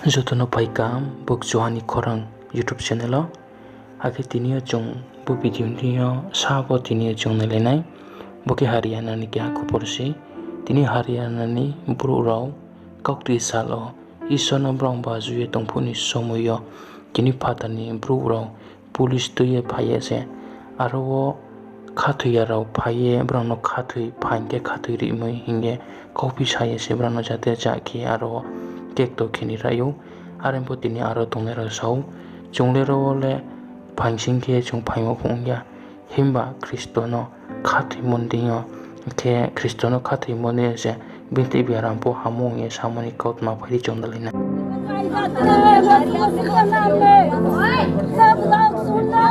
Jotono pai Kaham buk Johani korang YouTube channel o ake tinio chung bu video nio sabo tinio chung nalenai buke Hariana Ni kya Khupor si tini Hariana Ni bru rau kaukti salo isono brong bazuye tongphuni somoyo kini phatani bru rau police tuye phaye se aro khathoya rau phaye brong khathui phainge khathui ri moi hinge kopi saye se brong jate jaki aro kek to khini rayo arempo tini aro tongnero sau chunglero le phangsing ke chung phaimo phungya himba kristono khathui mondingo ke kristono khathui mone se binti biarampo hamong e samoni kaut ma phari chondalina सब लोग सुनना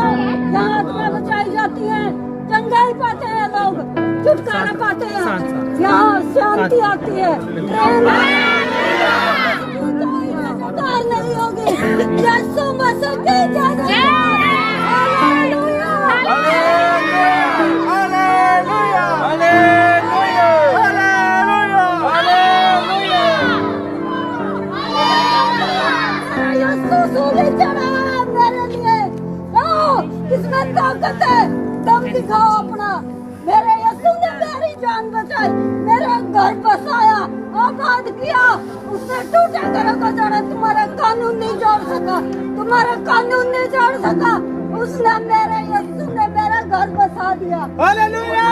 यहाँ आत्मा बचाई जाती है चंगाई पाते हैं लोग छुटकारा पाते हैं यहाँ शांति आती है नहीं होगी यीशु मसीह की जय हालेलुया हालेलुया हालेलुया हालेलुया यीशु सूली चढ़ा मेरे लिए इसमें ताकत है दम दिखाओ अपना मेरे यीशु ने मेरी जान बचाई मेरा घर बसाया आबाद किया उसने टूटे घरों को जोड़ा तुम्हारा कानून नहीं जोड़ सका तुम्हारा कानून नहीं जोड़ सका उसने मेरे यीशु ने मेरा घर बसा दिया हालेलुया